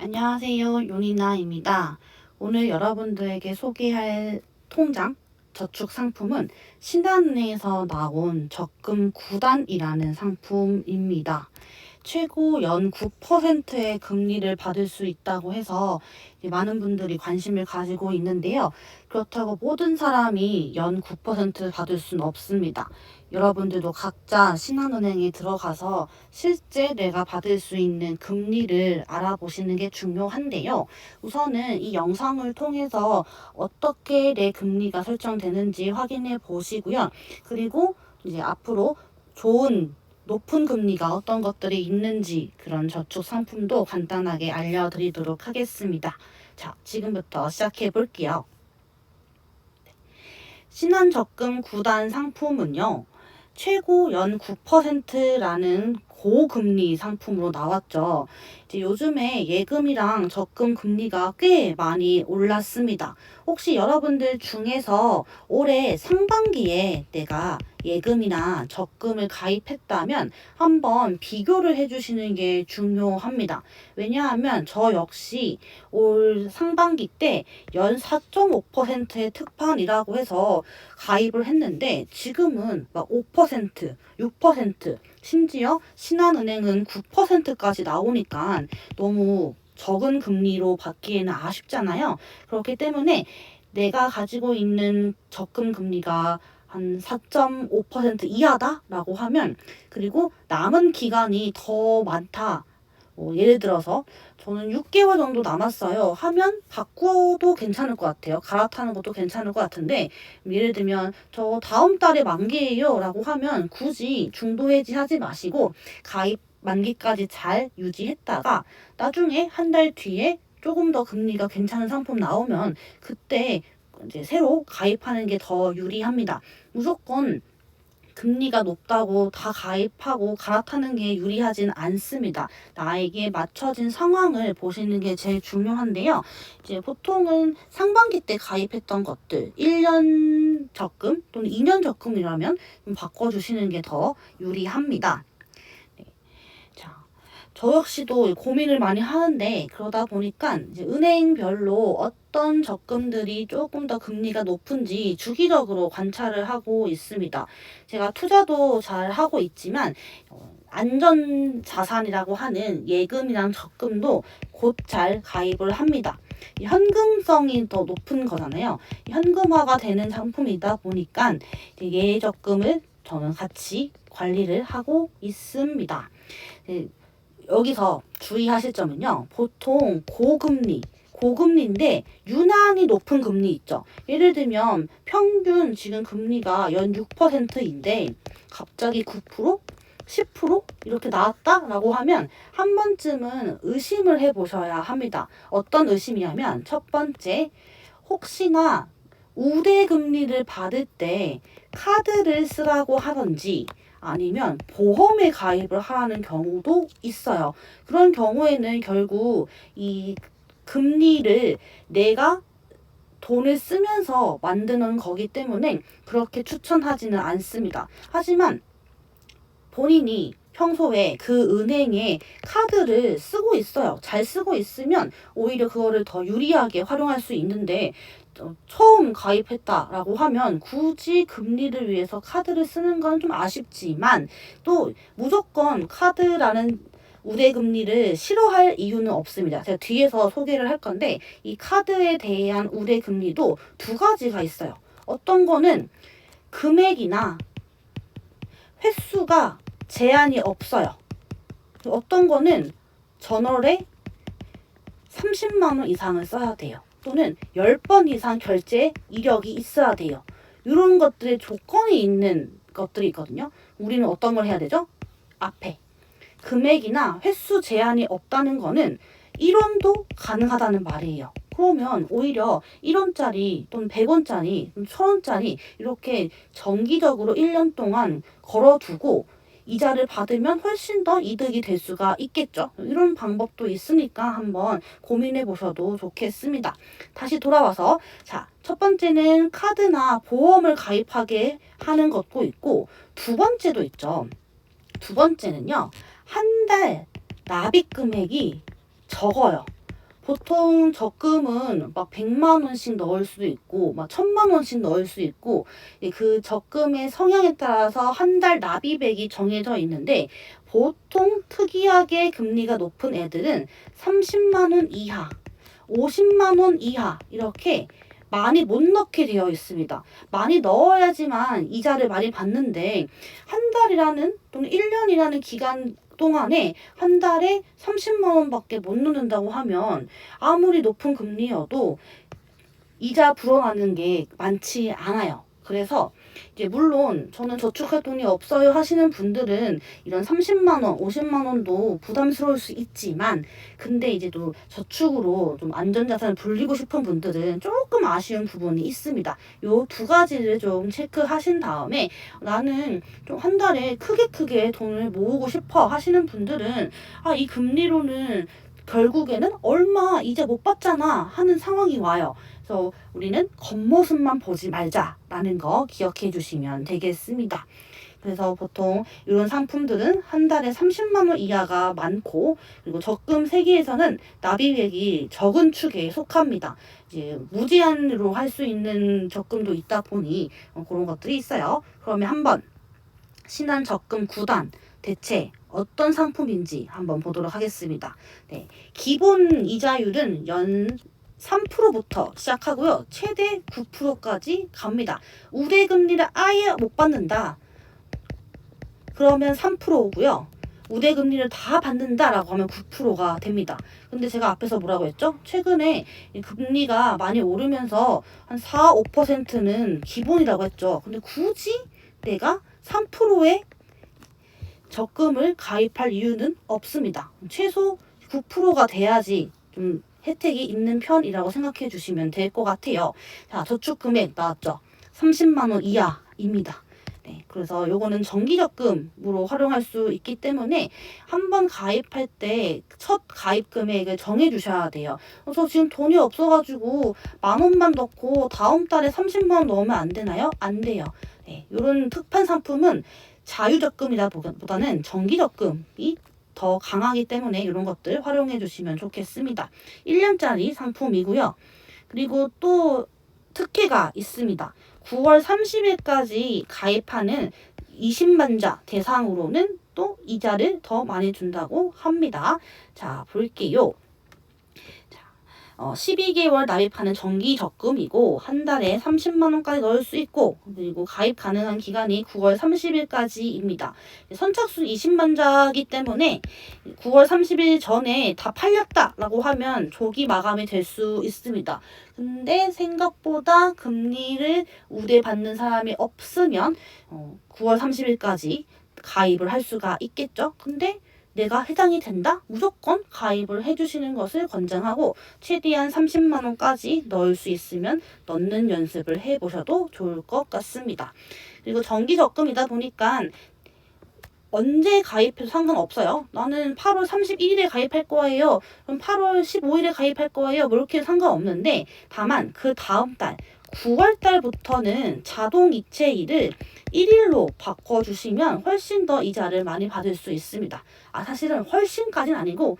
안녕하세요. 윤이나입니다. 오늘 여러분들에게 소개할 통장 저축 상품은 신한은행에서 나온 적금 9단이라는 상품입니다. 최고 연 9%의 금리를 받을 수 있다고 해서 많은 분들이 관심을 가지고 있는데요. 그렇다고 모든 사람이 연 9% 받을 수는 없습니다. 여러분들도 각자 신한은행에 들어가서 실제 내가 받을 수 있는 금리를 알아보시는 게 중요한데요. 우선은 이 영상을 통해서 어떻게 내 금리가 설정되는지 확인해 보시고요. 그리고 이제 앞으로 좋은 높은 금리가 어떤 것들이 있는지 그런 저축 상품도 간단하게 알려드리도록 하겠습니다. 자, 지금부터 시작해 볼게요. 신한적금 9단 상품은요, 최고 연 9%라는 고금리 상품으로 나왔죠. 이제 요즘에 예금이랑 적금 금리가 꽤 많이 올랐습니다. 혹시 여러분들 중에서 올해 상반기에 내가 예금이나 적금을 가입했다면 한번 비교를 해주시는 게 중요합니다. 왜냐하면 저 역시 올 상반기 때 연 4.5%의 특판이라고 해서 가입을 했는데 지금은 막 5%, 6%, 심지어 신한은행은 9%까지 나오니까 너무 적은 금리로 받기에는 아쉽잖아요. 그렇기 때문에 내가 가지고 있는 적금 금리가 한 4.5% 이하다라고 하면, 그리고 남은 기간이 더 많다. 예를 들어서 저는 6개월 정도 남았어요 하면 바꾸어도 괜찮을 것 같아요. 갈아타는 것도 괜찮을 것 같은데, 예를 들면 저 다음 달에 만기예요 라고 하면 굳이 중도 해지하지 마시고 가입 만기까지 잘 유지했다가 나중에 한 달 뒤에 조금 더 금리가 괜찮은 상품 나오면 그때 이제 새로 가입하는 게 더 유리합니다. 무조건 금리가 높다고 다 가입하고 갈아타는 게 유리하진 않습니다. 나에게 맞춰진 상황을 보시는 게 제일 중요한데요. 이제 보통은 상반기 때 가입했던 것들, 1년 적금 또는 2년 적금이라면 좀 바꿔주시는 게 더 유리합니다. 네. 자, 저 역시도 고민을 많이 하는데 그러다 보니까 이제 은행별로 어떤 적금들이 조금 더 금리가 높은지 주기적으로 관찰을 하고 있습니다. 제가 투자도 잘 하고 있지만 안전 자산이라고 하는 예금이랑 적금도 곧 잘 가입을 합니다. 이 현금성이 더 높은 거잖아요. 현금화가 되는 상품이다 보니까 예적금을 저는 같이 관리를 하고 있습니다. 네, 여기서 주의하실 점은요. 보통 고금리인데 유난히 높은 금리 있죠. 예를 들면 평균 지금 금리가 연 6%인데 갑자기 9%? 10% 이렇게 나왔다라고 하면 한 번쯤은 의심을 해보셔야 합니다. 어떤 의심이냐면 첫 번째, 혹시나 우대 금리를 받을 때 카드를 쓰라고 하던지 아니면 보험에 가입을 하는 경우도 있어요. 그런 경우에는 결국 이 금리를 내가 돈을 쓰면서 만드는 거기 때문에 그렇게 추천하지는 않습니다. 하지만 본인이 평소에 그 은행에 카드를 쓰고 있어요. 잘 쓰고 있으면 오히려 그거를 더 유리하게 활용할 수 있는데, 처음 가입했다라고 하면 굳이 금리를 위해서 카드를 쓰는 건 좀 아쉽지만 또 무조건 카드라는 우대금리를 싫어할 이유는 없습니다. 제가 뒤에서 소개를 할 건데 이 카드에 대한 우대금리도 두 가지가 있어요. 어떤 거는 금액이나 횟수가 제한이 없어요. 어떤 거는 전월에 30만 원 이상을 써야 돼요. 또는 10번 이상 결제 이력이 있어야 돼요. 이런 것들의 조건이 있는 것들이 있거든요. 우리는 어떤 걸 해야 되죠? 앞에 금액이나 횟수 제한이 없다는 거는 1원도 가능하다는 말이에요. 그러면 오히려 1원짜리 또는 100원짜리, 1000원짜리 이렇게 정기적으로 1년 동안 걸어두고 이자를 받으면 훨씬 더 이득이 될 수가 있겠죠. 이런 방법도 있으니까 한번 고민해 보셔도 좋겠습니다. 다시 돌아와서, 자, 첫 번째는 카드나 보험을 가입하게 하는 것도 있고, 두 번째도 있죠. 두 번째는요, 한 달 납입 금액이 적어요. 보통 적금은 막 100만 원씩 넣을 수도 있고 막 1000만 원씩 넣을 수 있고 그 적금의 성향에 따라서 한 달 납입액이 정해져 있는데 보통 특이하게 금리가 높은 애들은 30만 원 이하, 50만 원 이하 이렇게 많이 못 넣게 되어 있습니다. 많이 넣어야지만 이자를 많이 받는데 한 달이라는 또는 1년이라는 기간 동안에 한 달에 30만 원밖에 못 넣는다고 하면 아무리 높은 금리여도 이자 불어나는 게 많지 않아요. 그래서 이제 물론 저는 저축할 돈이 없어요 하시는 분들은 이런 30만 원, 50만 원도 부담스러울 수 있지만 근데 이제 또 저축으로 좀 안전자산을 불리고 싶은 분들은 조금 아쉬운 부분이 있습니다. 요 두 가지를 좀 체크하신 다음에 나는 좀 한 달에 크게 돈을 모으고 싶어 하시는 분들은 이 금리로는 결국에는 얼마 이자 못 받잖아 하는 상황이 와요. 그래서 우리는 겉모습만 보지 말자라는 거 기억해 주시면 되겠습니다. 그래서 보통 이런 상품들은 한 달에 30만 원 이하가 많고 그리고 적금 세기에서는 납입액이 적은 축에 속합니다. 이제 무제한으로 할 수 있는 적금도 있다 보니 그런 것들이 있어요. 그러면 한번 신한 적금 9단 대체 어떤 상품인지 한번 보도록 하겠습니다. 네, 기본 이자율은 연 3%부터 시작하고요. 최대 9%까지 갑니다. 우대금리를 아예 못 받는다. 그러면 3%고요. 우대금리를 다 받는다라고 하면 9%가 됩니다. 근데 제가 앞에서 뭐라고 했죠? 최근에 금리가 많이 오르면서 한 4, 5%는 기본이라고 했죠. 근데 굳이 내가 3%의 적금을 가입할 이유는 없습니다. 최소 9%가 돼야지 좀 혜택이 있는 편이라고 생각해 주시면 될 것 같아요. 자, 저축 금액 나왔죠? 30만 원 이하입니다. 네, 그래서 요거는 정기적금으로 활용할 수 있기 때문에 한번 가입할 때 첫 가입 금액을 정해 주셔야 돼요. 저 지금 돈이 없어가지고 10,000원만 넣고 다음 달에 30만 원 넣으면 안 되나요? 안 돼요. 네, 요런 특판 상품은 자유적금이라보다는 정기적금이 더 강하기 때문에 이런 것들 활용해 주시면 좋겠습니다. 1년짜리 상품이고요. 그리고 또 특혜가 있습니다. 9월 30일까지 가입하는 20만자 대상으로는 또 이자를 더 많이 준다고 합니다. 자, 볼게요. 12개월 납입하는 정기 적금이고 한 달에 30만 원까지 넣을 수 있고 그리고 가입 가능한 기간이 9월 30일까지입니다. 선착순 20만자이기 때문에 9월 30일 전에 다 팔렸다라고 하면 조기 마감이 될 수 있습니다. 근데 생각보다 금리를 우대받는 사람이 없으면 9월 30일까지 가입을 할 수가 있겠죠. 근데 내가 해당이 된다? 무조건 가입을 해주시는 것을 권장하고 최대한 30만 원까지 넣을 수 있으면 넣는 연습을 해보셔도 좋을 것 같습니다. 그리고 정기 적금이다 보니까 언제 가입해도 상관없어요. 나는 8월 31일에 가입할 거예요. 그럼 8월 15일에 가입할 거예요. 뭐 이렇게 상관없는데 다만 그 다음 달 9월 달부터는 자동 이체일을 1일로 바꿔주시면 훨씬 더 이자를 많이 받을 수 있습니다. 사실은 훨씬까지는 아니고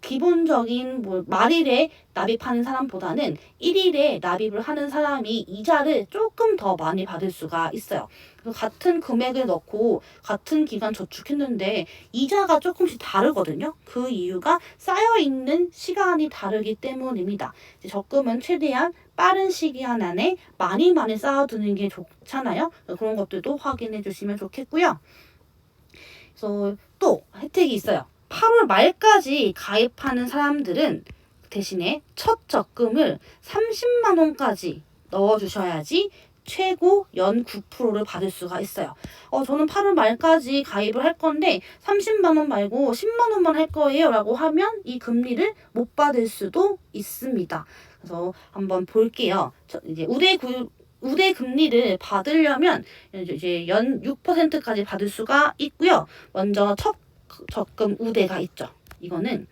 기본적인 말일에 납입하는 사람보다는 1일에 납입을 하는 사람이 이자를 조금 더 많이 받을 수가 있어요. 같은 금액을 넣고 같은 기간 저축했는데 이자가 조금씩 다르거든요. 그 이유가 쌓여있는 시간이 다르기 때문입니다. 적금은 최대한 빠른 시간 안에 많이 쌓아두는 게 좋잖아요. 그런 것들도 확인해 주시면 좋겠고요. 그래서 또 혜택이 있어요. 8월 말까지 가입하는 사람들은 대신에 첫 적금을 30만 원까지 넣어주셔야지 최고 연 9%를 받을 수가 있어요. 저는 8월 말까지 가입을 할 건데 30만 원 말고 10만 원만 할 거예요 라고 하면 이 금리를 못 받을 수도 있습니다. 그래서 한번 볼게요. 이제 우대 금리를 받으려면 이제 연 6%까지 받을 수가 있고요. 먼저 첫 적금 우대가 있죠. 이거는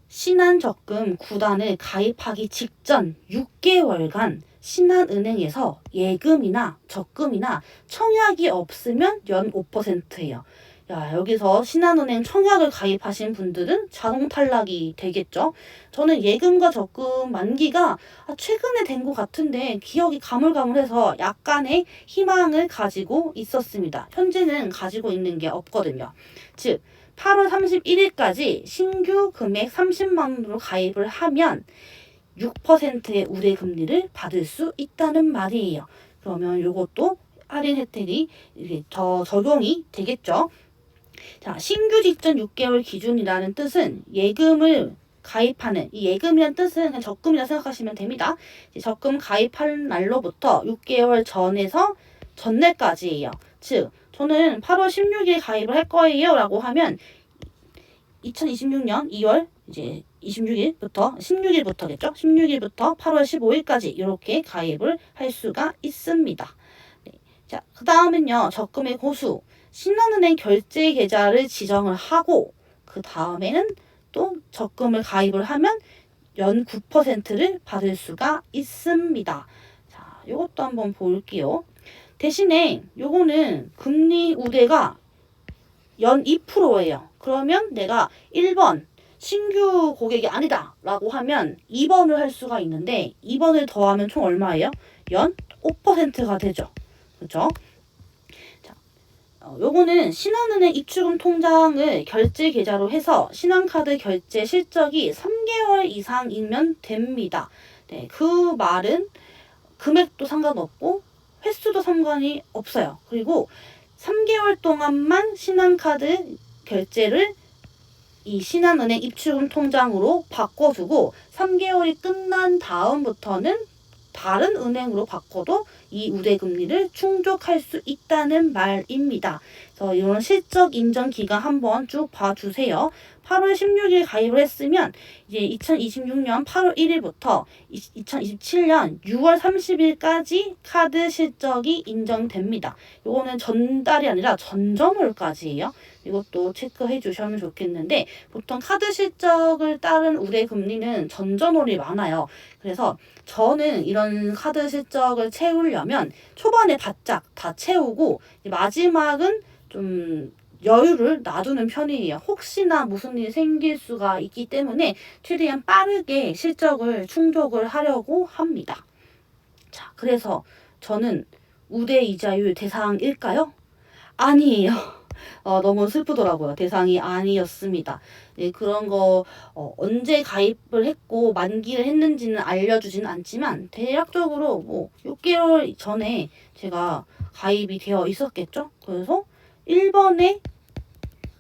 신한적금 9단을 가입하기 직전 6개월간 신한은행에서 예금이나 적금이나 청약이 없으면 연 5%예요. 야, 여기서 신한은행 청약을 가입하신 분들은 자동 탈락이 되겠죠. 저는 예금과 적금 만기가 최근에 된 것 같은데 기억이 가물가물해서 약간의 희망을 가지고 있었습니다. 현재는 가지고 있는 게 없거든요. 즉 8월 31일까지 신규 금액 30만 원으로 가입을 하면 6%의 우대 금리를 받을 수 있다는 말이에요. 그러면 이것도 할인 혜택이 더 적용이 되겠죠. 자, 신규 직전 6개월 기준이라는 뜻은 예금을 가입하는, 이 예금이라는 뜻은 그냥 적금이라 생각하시면 됩니다. 적금 가입할 날로부터 6개월 전에서 전날까지예요. 즉, 저는 8월 16일 가입을 할 거예요 라고 하면 2026년 2월 이제 16일부터겠죠? 16일부터 8월 15일까지 이렇게 가입을 할 수가 있습니다. 네. 자, 그 다음은요, 적금의 고수. 신한은행 결제 계좌를 지정을 하고, 그 다음에는 또 적금을 가입을 하면 연 9%를 받을 수가 있습니다. 자, 이것도 한번 볼게요. 대신에 요거는 금리 우대가 연 2%예요. 그러면 내가 1번 신규 고객이 아니다 라고 하면 2번을 할 수가 있는데 2번을 더하면 총 얼마예요? 연 5%가 되죠. 그렇죠? 자, 요거는 신한은행 입출금 통장을 결제 계좌로 해서 신한카드 결제 실적이 3개월 이상이면 됩니다. 네, 그 말은 금액도 상관없고 횟수도 상관이 없어요. 그리고 3개월 동안만 신한카드 결제를 이 신한은행 입출금 통장으로 바꿔두고 3개월이 끝난 다음부터는 다른 은행으로 바꿔도 이 우대금리를 충족할 수 있다는 말입니다. 그래서 이런 실적 인정 기간 한번 쭉 봐주세요. 8월 16일 가입을 했으면 이제 2026년 8월 1일부터 2027년 6월 30일까지 카드 실적이 인정됩니다. 이거는 전달이 아니라 전전월까지예요. 이것도 체크해 주시면 좋겠는데 보통 카드 실적을 따른 우대 금리는 전전월이 많아요. 그래서 저는 이런 카드 실적을 채우려면 초반에 바짝 다 채우고 마지막은 좀 여유를 놔두는 편이에요. 혹시나 무슨 일이 생길 수가 있기 때문에 최대한 빠르게 실적을 충족을 하려고 합니다. 자, 그래서 저는 우대 이자율 대상일까요? 아니에요. 너무 슬프더라고요. 대상이 아니었습니다. 네, 그런 거 언제 가입을 했고 만기를 했는지는 알려주지는 않지만 대략적으로 뭐 6개월 전에 제가 가입이 되어 있었겠죠. 그래서 1번에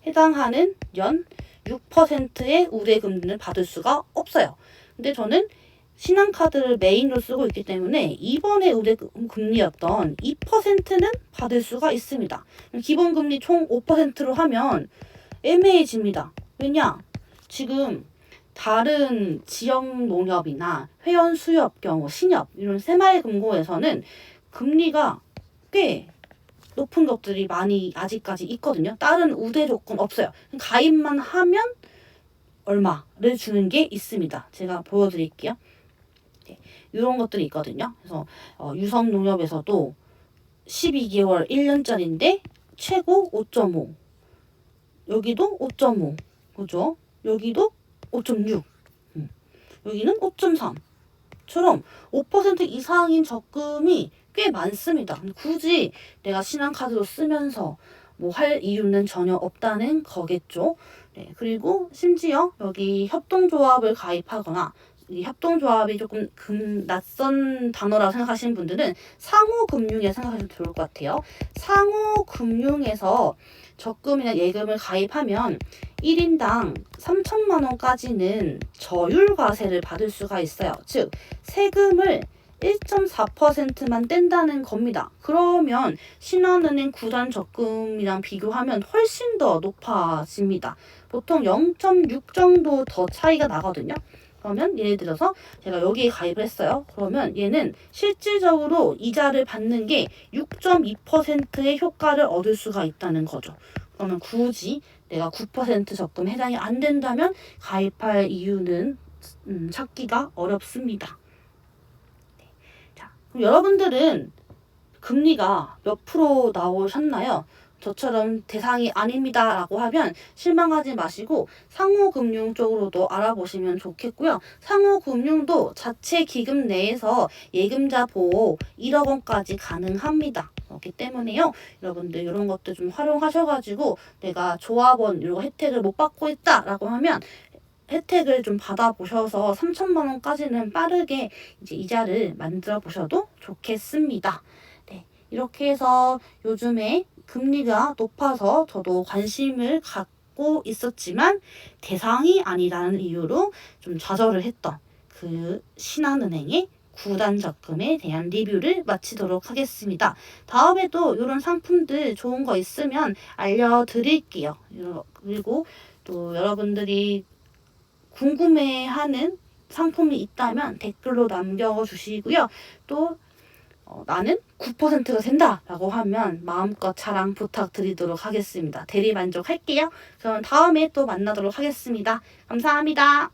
해당하는 연 6%의 우대금리를 받을 수가 없어요. 근데 저는 신한카드를 메인으로 쓰고 있기 때문에 2번의 우대금리였던 2%는 받을 수가 있습니다. 기본금리 총 5%로 하면 애매해집니다. 왜냐? 지금 다른 지역농협이나 회원수협 경우, 신협 이런 새마을금고에서는 금리가 꽤 높은 것들이 많이 아직까지 있거든요. 다른 우대 조건 없어요. 가입만 하면 얼마를 주는 게 있습니다. 제가 보여드릴게요. 네, 이런 것들이 있거든요. 그래서 유성농협에서도 12개월 1년짜리인데 최고 5.5 여기도 5.5 그죠? 여기도 5.6 여기는 5.3처럼 5% 이상인 적금이 꽤 많습니다. 굳이 내가 신한카드로 쓰면서 뭐 할 이유는 전혀 없다는 거겠죠. 네, 그리고 심지어 여기 협동조합을 가입하거나 이 협동조합이 조금 낯선 단어라고 생각하시는 분들은 상호금융에 생각하시면 좋을 것 같아요. 상호금융에서 적금이나 예금을 가입하면 1인당 3천만 원까지는 저율과세를 받을 수가 있어요. 즉 세금을 1.4%만 뗀다는 겁니다. 그러면 신한은행 구단 적금이랑 비교하면 훨씬 더 높아집니다. 보통 0.6 정도 더 차이가 나거든요. 그러면 예를 들어서 제가 여기에 가입을 했어요. 그러면 얘는 실질적으로 이자를 받는 게 6.2%의 효과를 얻을 수가 있다는 거죠. 그러면 굳이 내가 9% 적금 해당이 안 된다면 가입할 이유는 찾기가 어렵습니다. 그럼 여러분들은 금리가 몇 프로 나오셨나요? 저처럼 대상이 아닙니다 라고 하면 실망하지 마시고 상호금융 쪽으로도 알아보시면 좋겠고요. 상호금융도 자체 기금 내에서 예금자 보호 1억 원까지 가능합니다. 그렇기 때문에요. 여러분들 이런 것들 좀 활용하셔가지고 내가 조합원 이런 혜택을 못 받고 있다라고 하면 혜택을 좀 받아보셔서 3천만 원까지는 빠르게 이제 이자를 만들어 보셔도 좋겠습니다. 네, 이렇게 해서 요즘에 금리가 높아서 저도 관심을 갖고 있었지만 대상이 아니라는 이유로 좀 좌절을 했던 그 신한은행의 구단 적금에 대한 리뷰를 마치도록 하겠습니다. 다음에도 이런 상품들 좋은 거 있으면 알려드릴게요. 그리고 또 여러분들이 궁금해하는 상품이 있다면 댓글로 남겨주시고요. 또 나는 9%가 된다 라고 하면 마음껏 자랑 부탁드리도록 하겠습니다. 대리만족할게요. 그럼 다음에 또 만나도록 하겠습니다. 감사합니다.